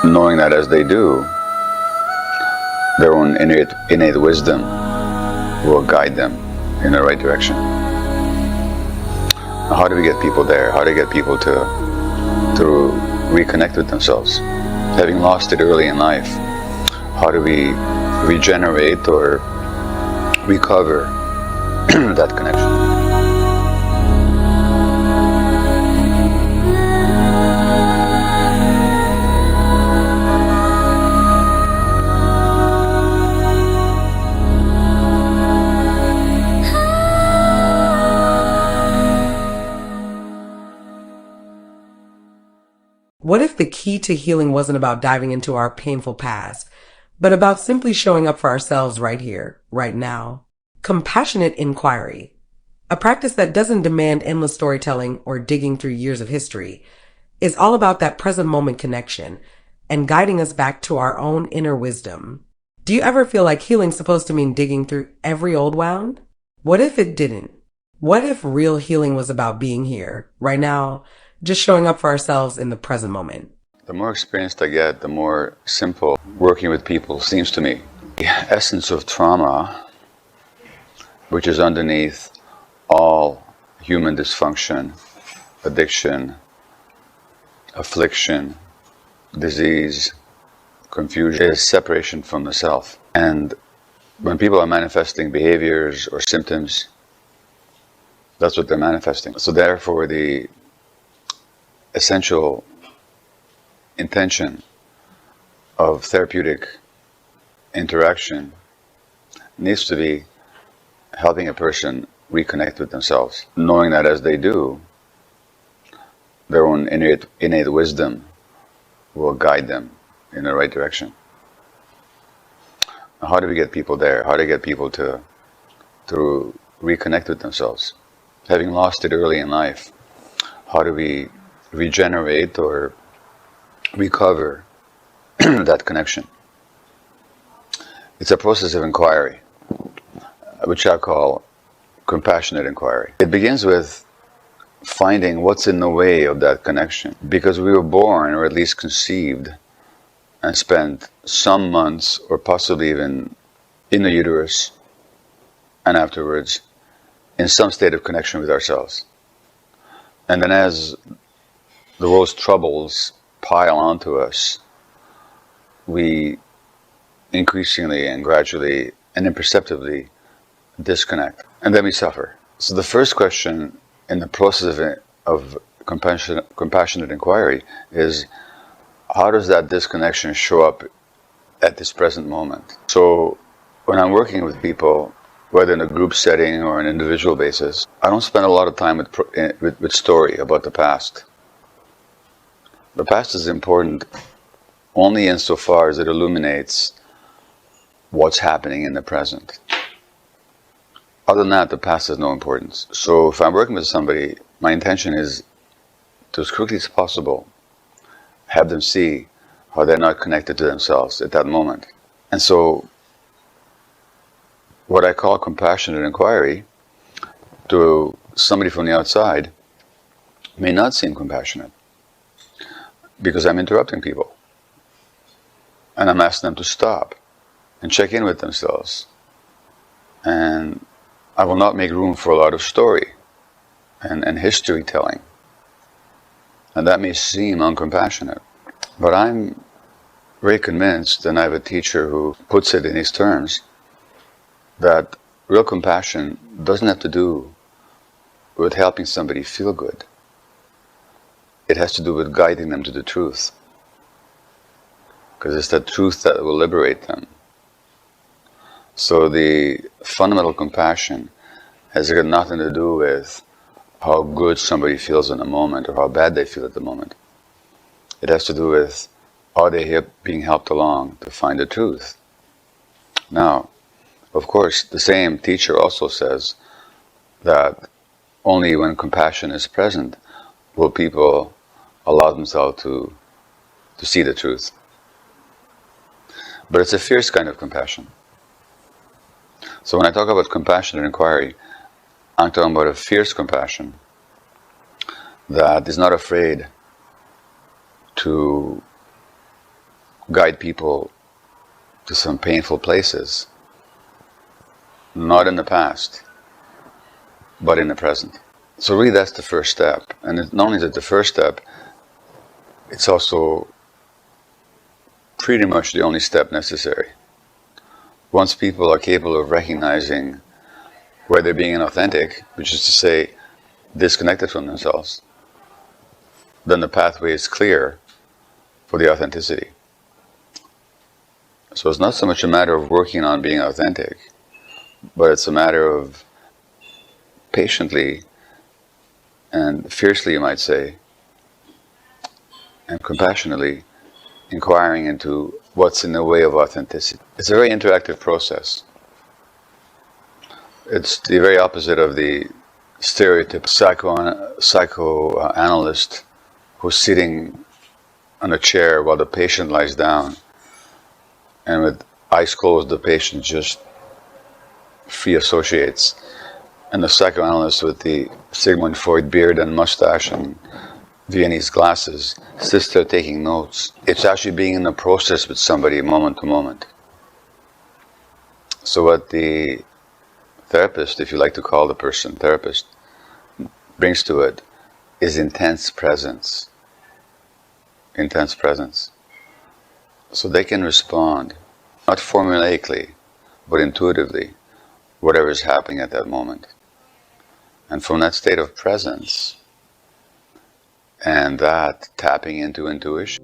knowing that as they do, their own innate wisdom will guide them in the right direction. Now, how do we get people there? How do we get people to reconnect with themselves? Having lost it early in life, how do we regenerate or recover that connection? What if the key to healing wasn't about diving into our painful past, but about simply showing up for ourselves right here, right now? Compassionate inquiry, a practice that doesn't demand endless storytelling or digging through years of history, is all about that present moment connection and guiding us back to our own inner wisdom. Do you ever feel like healing's supposed to mean digging through every old wound? What if it didn't? What if real healing was about being here, right now, just showing up for ourselves in the present moment? The more experienced I get, the more simple working with people seems to me. The essence of trauma, which is underneath all human dysfunction, addiction, affliction, disease, confusion, is separation from the self. And when people are manifesting behaviors or symptoms, that's what they're manifesting. So therefore, the essential intention of therapeutic interaction needs to be helping a person reconnect with themselves, knowing that as they do, their own innate wisdom will guide them in the right direction. Now, how do we get people there? How do we get people to reconnect with themselves? Having lost it early in life, how do we regenerate or recover that connection? It's a process of inquiry, which I call compassionate inquiry. It begins with finding what's in the way of that connection, because we were born, or at least conceived, and spent some months or possibly even in the uterus and afterwards in some state of connection with ourselves. And then as the world's troubles pile onto us, we increasingly and gradually and imperceptibly disconnect, and then we suffer. So the first question in the process of compassionate inquiry is, how does that disconnection show up at this present moment? So when I'm working with people, whether in a group setting or an individual basis, I don't spend a lot of time with story about the past. The past is important only insofar as it illuminates what's happening in the present. Other than that, the past has no importance. So if I'm working with somebody, my intention is to, as quickly as possible, have them see how they're not connected to themselves at that moment. And so what I call compassionate inquiry to somebody from the outside may not seem compassionate, because I'm interrupting people and I'm asking them to stop and check in with themselves. And I will not make room for a lot of story and history telling. And that may seem uncompassionate, but I'm very convinced, and I have a teacher who puts it in these terms, that real compassion doesn't have to do with helping somebody feel good. It has to do with guiding them to the truth, because it's that truth that will liberate them. So the fundamental compassion has got nothing to do with how good somebody feels in a moment or how bad they feel at the moment. It has to do with, are they being helped along to find the truth? Now, of course, the same teacher also says that only when compassion is present will people allow themselves to see the truth. But it's a fierce kind of compassion. So when I talk about compassionate inquiry, I'm talking about a fierce compassion that is not afraid to guide people to some painful places, not in the past, but in the present. So really that's the first step. And not only is it the first step, it's also pretty much the only step necessary. Once people are capable of recognizing where they're being inauthentic, which is to say, disconnected from themselves, then the pathway is clear for the authenticity. So it's not so much a matter of working on being authentic, but it's a matter of patiently and fiercely, you might say, and compassionately inquiring into what's in the way of authenticity. It's a very interactive process. It's the very opposite of the stereotypical psychoanalyst who's sitting on a chair while the patient lies down, and with eyes closed the patient just free associates. And the psychoanalyst with the Sigmund Freud beard and mustache and Viennese glasses sits there taking notes. It's actually being in the process with somebody moment to moment. So what the therapist, if you like to call the person therapist, brings to it is intense presence. Intense presence. So they can respond, not formulaically, but intuitively, whatever is happening at that moment. And from that state of presence, and that tapping into intuition,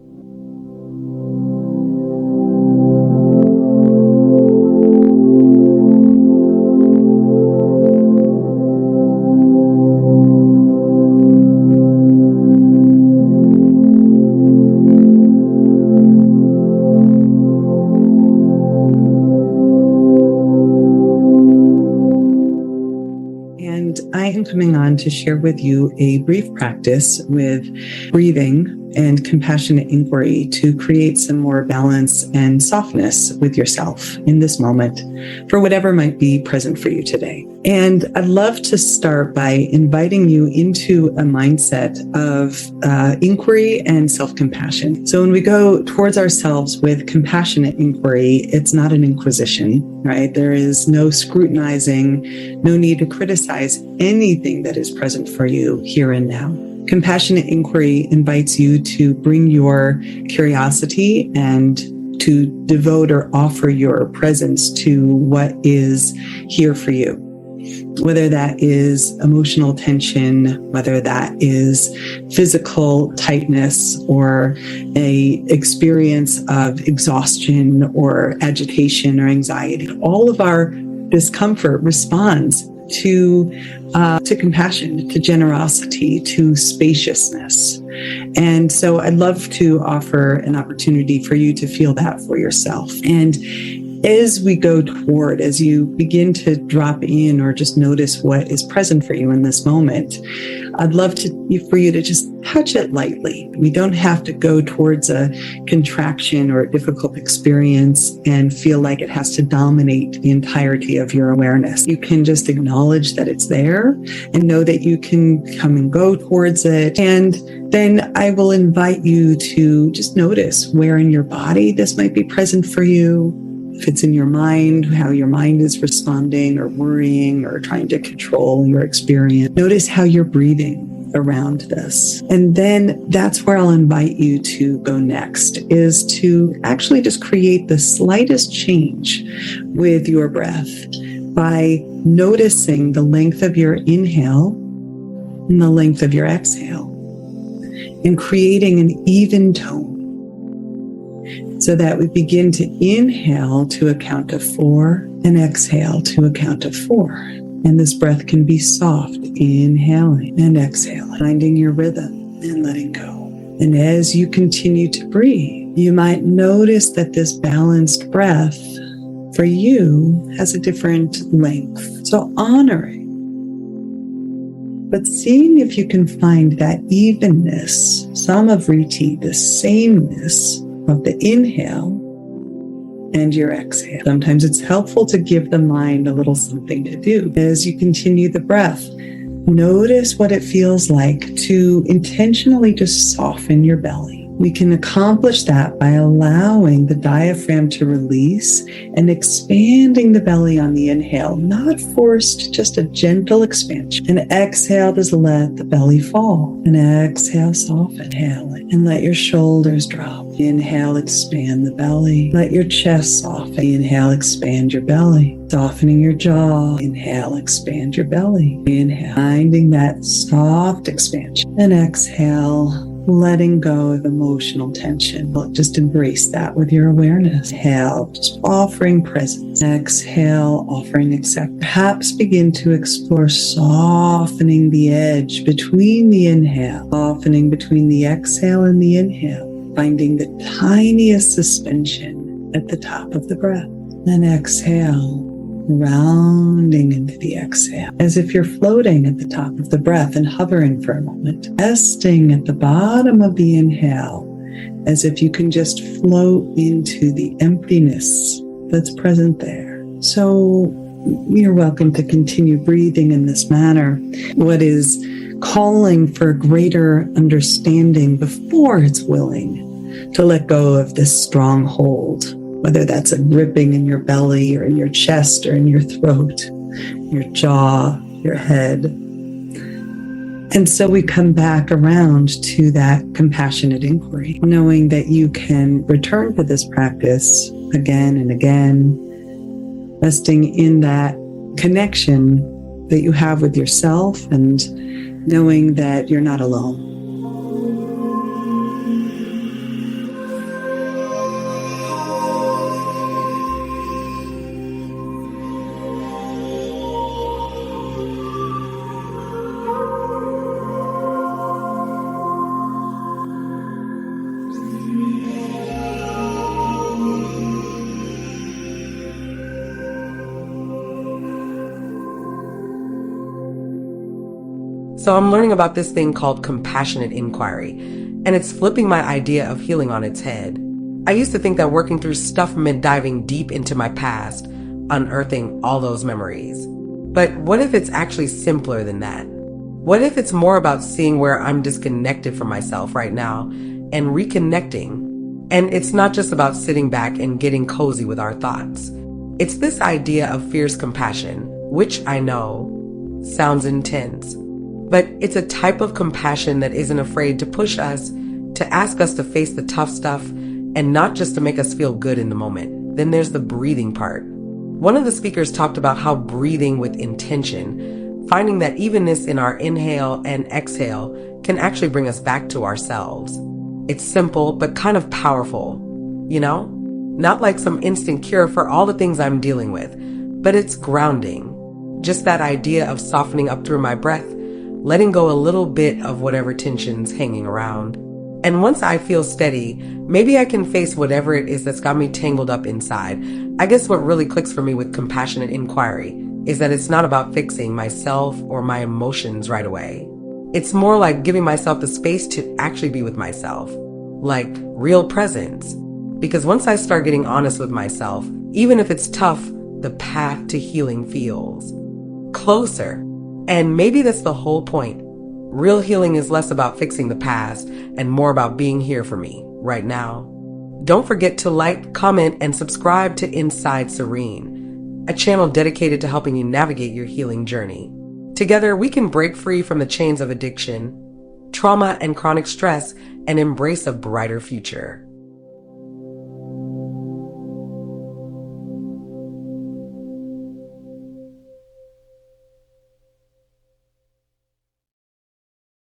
I am coming on to share with you a brief practice with breathing and compassionate inquiry to create some more balance and softness with yourself in this moment for whatever might be present for you today. And I'd love to start by inviting you into a mindset of inquiry and self-compassion. So when we go towards ourselves with compassionate inquiry, it's not an inquisition, right? There is no scrutinizing, no need to criticize anything that is present for you here and now. Compassionate inquiry invites you to bring your curiosity and to devote or offer your presence to what is here for you. Whether that is emotional tension, whether that is physical tightness or a experience of exhaustion or agitation or anxiety, all of our discomfort responds to compassion, to generosity, to spaciousness. And so I'd love to offer an opportunity for you to feel that for yourself. And as we go toward, as you begin to drop in or just notice what is present for you in this moment, I'd love for you to just touch it lightly. We don't have to go towards a contraction or a difficult experience and feel like it has to dominate the entirety of your awareness. You can just acknowledge that it's there and know that you can come and go towards it. And then I will invite you to just notice where in your body this might be present for you. If it's in your mind, how your mind is responding or worrying or trying to control your experience. Notice how you're breathing around this. And then that's where I'll invite you to go next, is to actually just create the slightest change with your breath by noticing the length of your inhale and the length of your exhale and creating an even tone. So that we begin to inhale to a count of 4 and exhale to a count of 4. And this breath can be soft, inhaling and exhaling, finding your rhythm and letting go. And as you continue to breathe, you might notice that this balanced breath for you has a different length. So honoring, but seeing if you can find that evenness, samavriti, the sameness of the inhale and your exhale. Sometimes it's helpful to give the mind a little something to do. As you continue the breath, notice what it feels like to intentionally just soften your belly. We can accomplish that by allowing the diaphragm to release and expanding the belly on the inhale, not forced, just a gentle expansion. And exhale, just let the belly fall. And exhale, soften. Inhale and let your shoulders drop. Inhale, expand the belly. Let your chest soften. Inhale, expand your belly. Softening your jaw. Inhale, expand your belly. Inhale, finding that soft expansion. And exhale, letting go of emotional tension. Just embrace that with your awareness. Inhale, just offering presence. Exhale, offering acceptance. Perhaps begin to explore softening the edge between the inhale, softening between the exhale and the inhale, finding the tiniest suspension at the top of the breath. Then exhale, rounding into the exhale, as if you're floating at the top of the breath and hovering for a moment, resting at the bottom of the inhale, as if you can just float into the emptiness that's present there. So you're welcome to continue breathing in this manner. What is calling for greater understanding before it's willing to let go of this stronghold, whether that's a gripping in your belly or in your chest or in your throat, your jaw, your head. And so we come back around to that compassionate inquiry, knowing that you can return to this practice again and again, resting in that connection that you have with yourself and knowing that you're not alone. So I'm learning about this thing called compassionate inquiry, and it's flipping my idea of healing on its head. I used to think that working through stuff meant diving deep into my past, unearthing all those memories. But what if it's actually simpler than that? What if it's more about seeing where I'm disconnected from myself right now and reconnecting? And it's not just about sitting back and getting cozy with our thoughts. It's this idea of fierce compassion, which I know sounds intense. But it's a type of compassion that isn't afraid to push us, to ask us to face the tough stuff, and not just to make us feel good in the moment. Then there's the breathing part. One of the speakers talked about how breathing with intention, finding that evenness in our inhale and exhale, can actually bring us back to ourselves. It's simple, but kind of powerful, you know? Not like some instant cure for all the things I'm dealing with, but it's grounding. Just that idea of softening up through my breath, letting go a little bit of whatever tension's hanging around. And once I feel steady, maybe I can face whatever it is that's got me tangled up inside. I guess what really clicks for me with compassionate inquiry is that it's not about fixing myself or my emotions right away. It's more like giving myself the space to actually be with myself, like real presence. Because once I start getting honest with myself, even if it's tough, the path to healing feels closer. And maybe that's the whole point. Real healing is less about fixing the past and more about being here for me right now. Don't forget to like, comment, and subscribe to Inside Serene, a channel dedicated to helping you navigate your healing journey. Together, we can break free from the chains of addiction, trauma, and chronic stress and embrace a brighter future.